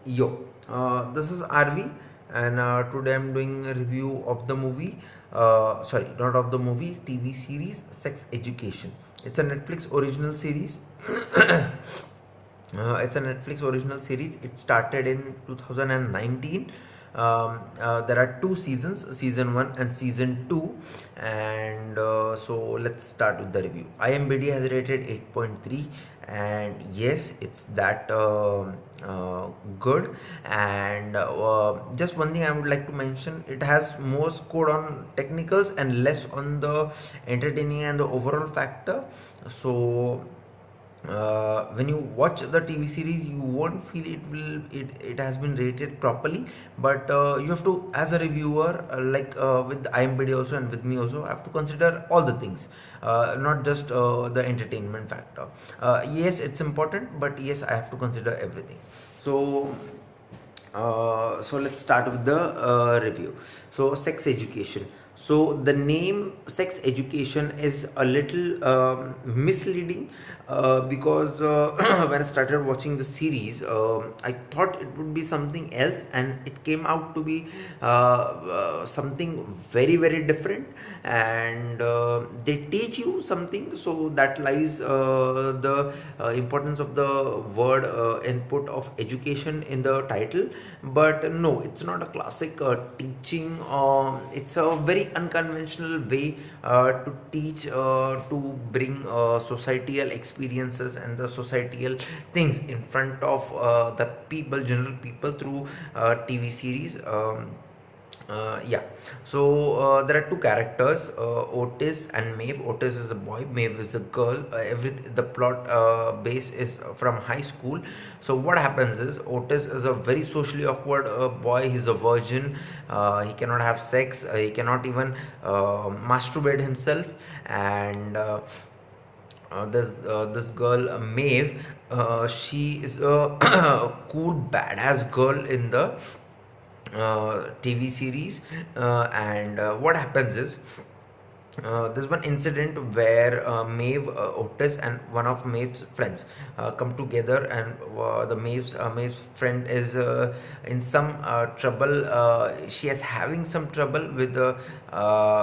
This is RV, and today I'm doing a review of the movie. Sorry, not of the movie, TV series Sex Education. It's a Netflix original series. It's a Netflix original series. It started in 2019. There are two seasons, season 1 and season 2, and so let's start with the review. IMDb has rated 8.3, and yes, it's that good. And just one thing I would like to mention, it has more scored on technicals and less on the entertaining and the overall factor. So when you watch the TV series, you won't feel it has been rated properly, but you have to, as a reviewer, with IMDb also and with me also, have to consider all the things, not just the entertainment factor. Yes, it's important, but yes, I have to consider everything. So let's start with the review. So sex education. So the name sex education is a little misleading, because when I started watching the series, I thought it would be something else, and it came out to be something very very different. And they teach you something, so that lies the importance of the word input of education in the title. But no, it's not a classic teaching. It's a very unconventional way to teach, to bring societal experiences and the societal things in front of the people, general people, through TV series. Yeah, so there are two characters, Otis and Maeve. Otis is a boy, Maeve is a girl. The plot base is from high school. So what happens is, Otis is a very socially awkward boy. He's a virgin. He cannot have sex. He cannot even masturbate himself. And this girl, Maeve, she is a cool badass girl in the TV series. And what happens is, there's one incident where Maeve, Otis, and one of Maeve's friends come together, and Maeve's friend is in some trouble. She is having some trouble with the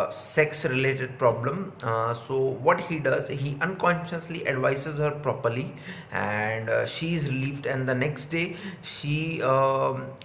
sex-related problem. So what he does, he unconsciously advises her properly, and she is relieved. And the next day, she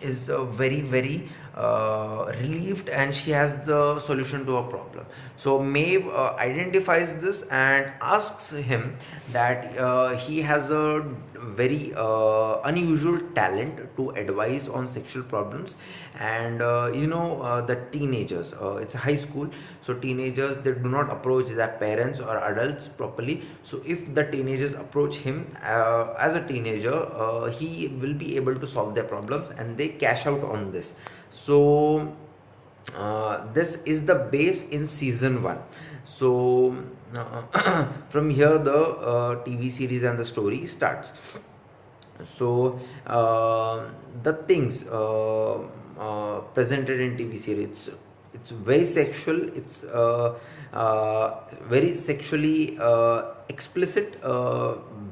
is very very relieved, and she has the solution to a problem. So Maeve identifies this and asks him that he has a very unusual talent to advise on sexual problems. And the teenagers, it's a high school, so teenagers, they do not approach their parents or adults properly. So if the teenagers approach him as a teenager, he will be able to solve their problems, and they cash out on this. So this is the base in season 1. So from here, the TV series and the story starts. So the things presented in TV series, it's very sexual. It's very sexually explicit.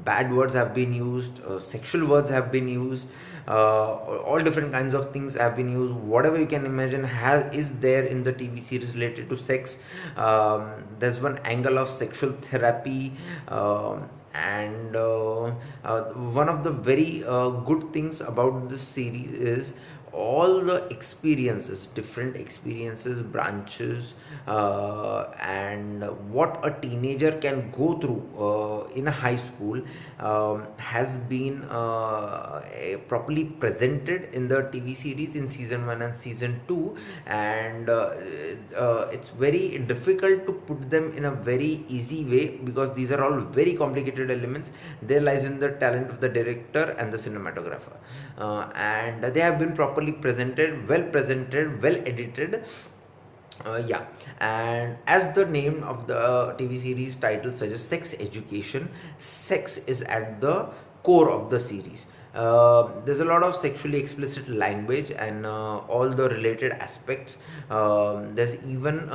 Bad words have been used, sexual words have been used, all different kinds of things have been used. Whatever you can imagine is there in the TV series related to sex. There's one angle of sexual therapy. And one of the very good things about this series is all the experiences, different experiences, branches, and what a teenager can go through in a high school, has been properly presented in the TV series in season 1 and season 2. And it's very difficult to put them in a very easy way, because these are all very complicated elements. There lies in the talent of the director and the cinematographer. And they have been properly presented, well edited. Yeah, and as the name of the TV series title suggests, sex education, sex is at the core of the series. There's a lot of sexually explicit language and all the related aspects. There's even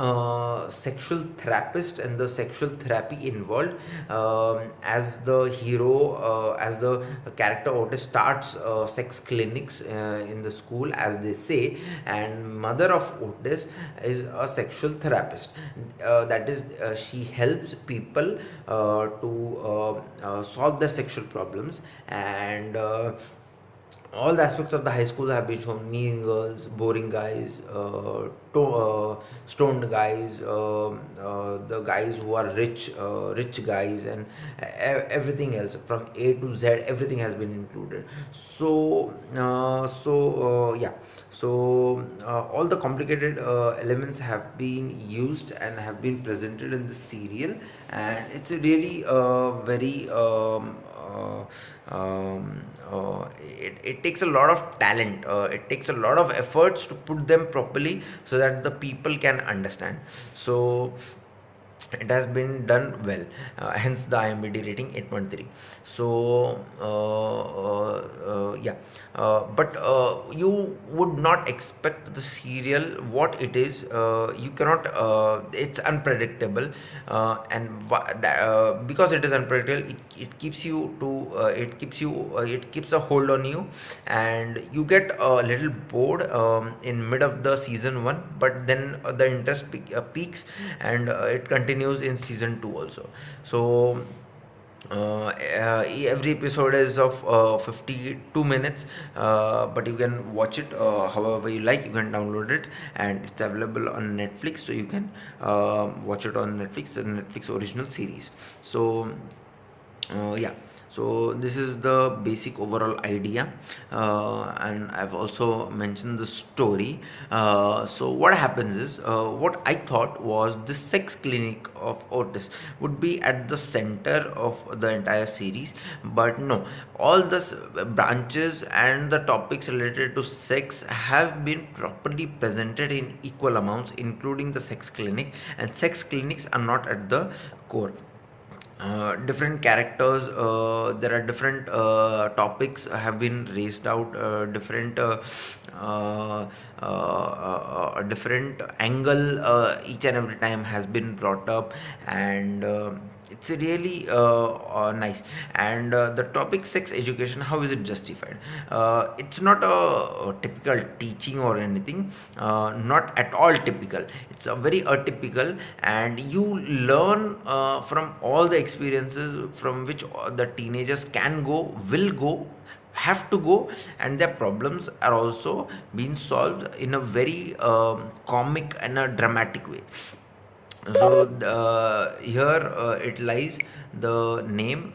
sexual therapist and the sexual therapy involved, as the hero, as the character Otis starts sex clinics in the school, as they say, and mother of Otis is a sexual therapist. That is, she helps people to solve their sexual problems, and all the aspects of the high school have been shown: mean girls, boring guys, stoned guys, the guys who are rich guys, and everything else from A to Z. Everything has been included. Yeah. All the complicated elements have been used and have been presented in the serial, and it's a really very it takes a lot of talent, it takes a lot of efforts to put them properly so that the people can understand. So it has been done well, hence the IMDb rating 8.3. So yeah, but you would not expect the serial what it is. You cannot, it's unpredictable, because it is unpredictable, it keeps you to it keeps a hold on you, and you get a little bored in mid of the season 1, but then the interest peaks, and it continues in season 2 also. So every episode is of 52 minutes, but you can watch it however you like. You can download it, and it's available on Netflix, so you can watch it on Netflix, the Netflix original series. So yeah, so this is the basic overall idea, and I've also mentioned the story. So what happens is, what I thought was this sex clinic of Otis would be at the center of the entire series, but no, all the branches and the topics related to sex have been properly presented in equal amounts, including the sex clinic, and sex clinics are not at the core. Different characters, there are different topics have been raised out, different different angle each and every time has been brought up, and it's really nice. And the topic sex education, how is it justified? It's not a typical teaching or anything, not at all typical. It's a very atypical, and you learn from all the experiences from which the teenagers can go, will go, have to go, and their problems are also being solved in a very comic and a dramatic way. So here it lies the name,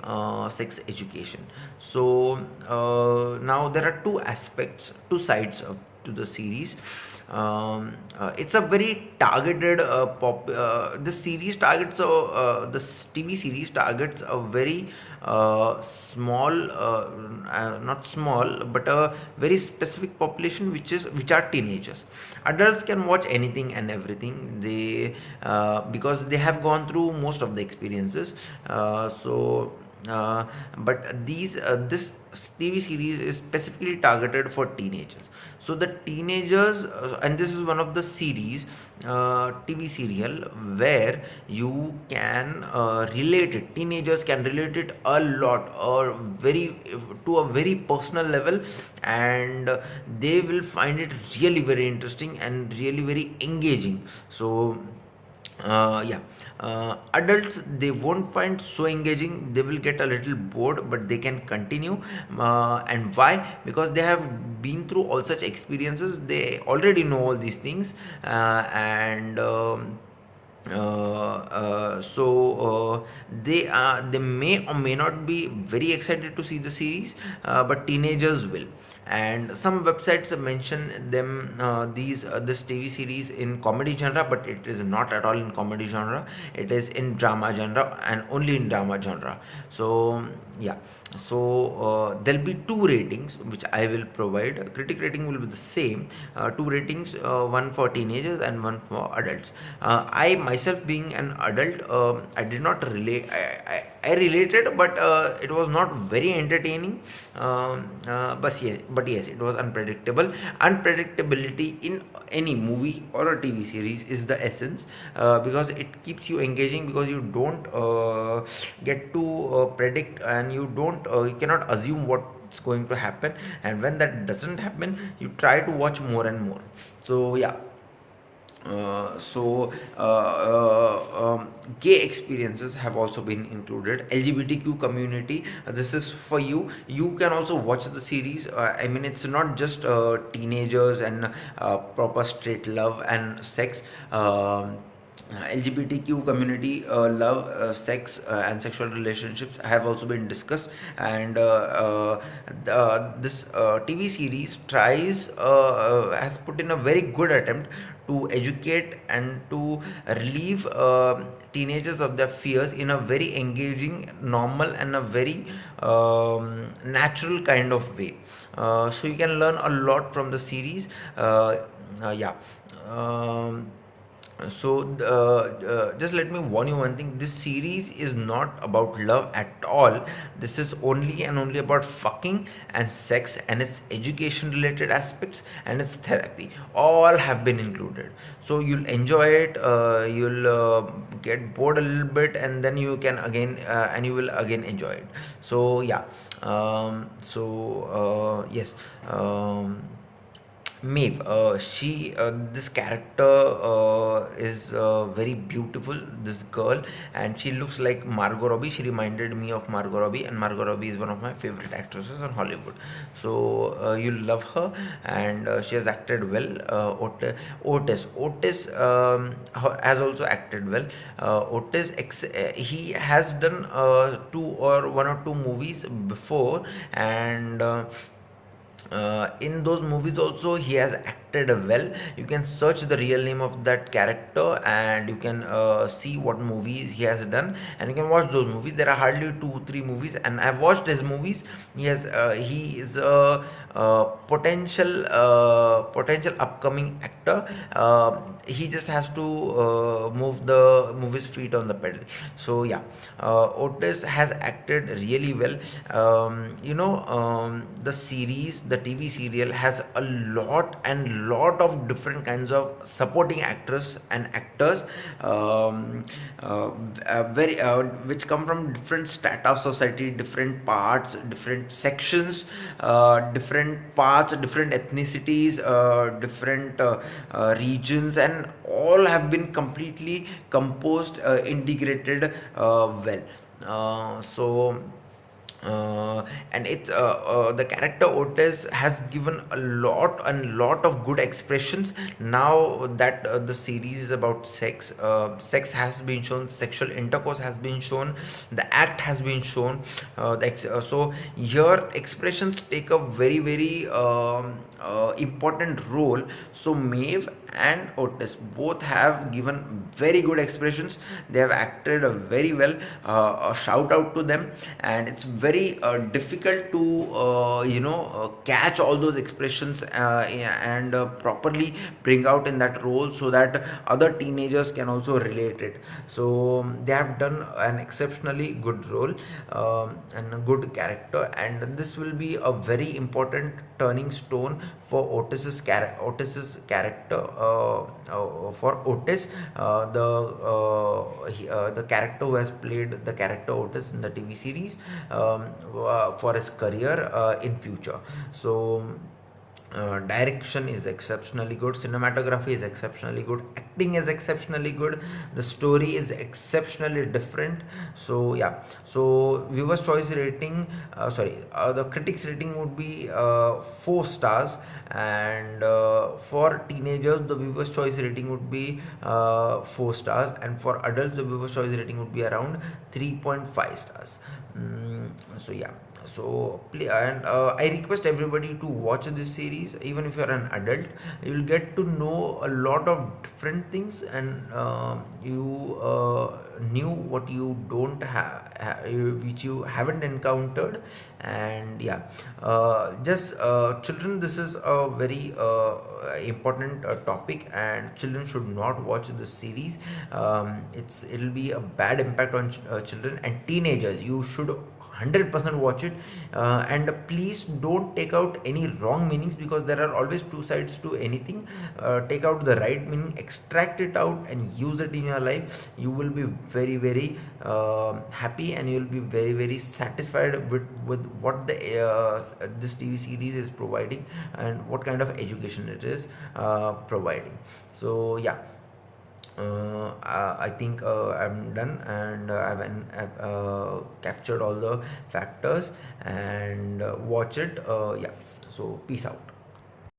sex education. So now there are two sides to the series. It's a very targeted this series targets this TV series targets a very small, not small, but a very specific population, which are teenagers. Adults can watch anything and everything, they because they have gone through most of the experiences. But this TV series is specifically targeted for teenagers. So the teenagers, and this is one of the series, TV serial, where you can relate it. Teenagers can relate it a lot, or very to a very personal level, and they will find it really very interesting and really very engaging. So yeah, adults, they won't find so engaging, they will get a little bored, but they can continue. And why? Because they have been through all such experiences, they already know all these things, and they may or may not be very excited to see the series, but teenagers will. and some websites mention them these this TV series in comedy genre, but it is not at all in comedy genre. It is in drama genre and only in drama genre. So yeah, so there'll be two ratings which I will provide. Critic rating will be the same, two ratings, one for teenagers and one for adults. I myself being an adult, I did not relate. I related, but it was not very entertaining. But yes, it was unpredictable. Unpredictability in any movie or a TV series is the essence, because it keeps you engaging, because you don't get to predict, and you cannot assume what's going to happen, and when that doesn't happen, you try to watch more and more. So yeah, gay experiences have also been included. LGBTQ community, this is for you. You can also watch the series. I mean, it's not just teenagers and proper straight love and sex. LGBTQ community, love, sex, and sexual relationships have also been discussed, and this TV series has put in a very good attempt to educate and to relieve teenagers of their fears in a very engaging, normal, and a very natural kind of way. So you can learn a lot from the series. Yeah. Um, just let me warn you one thing: this series is not about love at all. This is only and only about fucking and sex and its education related aspects and its therapy. All have been included. So you'll enjoy it, you'll get bored a little bit, and then you can again and you will again enjoy it. So yeah, yes. Maeve, this character is very beautiful. This girl, and she looks like Margot Robbie. She reminded me of Margot Robbie, and Margot Robbie is one of my favorite actresses in Hollywood. So you love her, and she has acted well. Otis has also acted well. He has done one or two movies before, and in those movies also he has acted well. You can search the real name of that character, and you can see what movies he has done, and you can watch those movies. There are hardly 2 3 movies, and I've watched his movies. He is a potential upcoming actor. He just has to move his feet on the pedal. So yeah, Otis has acted really well. The TV serial has a lot of different kinds of supporting actors and actors, very which come from different strata of society, different parts, different sections, different parts, different ethnicities, different regions, and all have been completely composed, integrated well. So and it's the character Otis has given a lot of good expressions. Now that the series is about sex, sex has been shown, sexual intercourse has been shown, the act has been shown. So here expressions take a very important role. So Maeve and Otis both have given very good expressions. They have acted very well. A shout out to them. And it's very difficult to catch all those expressions and properly bring out in that role, so that other teenagers can also relate it. So they have done an exceptionally good role, and a good character, and this will be a very important turning stone for Otis's character. For Otis, the character who has played the character Otis in the TV series, for his career in future. So direction is exceptionally good, cinematography is exceptionally good, acting is exceptionally good, the story is exceptionally different. So yeah, so viewers choice rating, the critics rating would be 4 stars, and for teenagers the viewers choice rating would be 4 stars, and for adults the viewers choice rating would be around 3.5 stars. So yeah, so play, and I request everybody to watch this series. Even if you're an adult, you will get to know a lot of different things, and you knew what you don't have, which you haven't encountered. And yeah, just children, this is a very important topic, and children should not watch this series. It'll be a bad impact on children and teenagers. You should 100% watch it, and please don't take out any wrong meanings, because there are always two sides to anything. Take out the right meaning, extract it out, and use it in your life. You will be very very happy, and you will be very very satisfied with what this TV series is providing, and what kind of education it is providing. So yeah, I think I'm done, and I've captured all the factors, and watch it. Yeah, so peace out.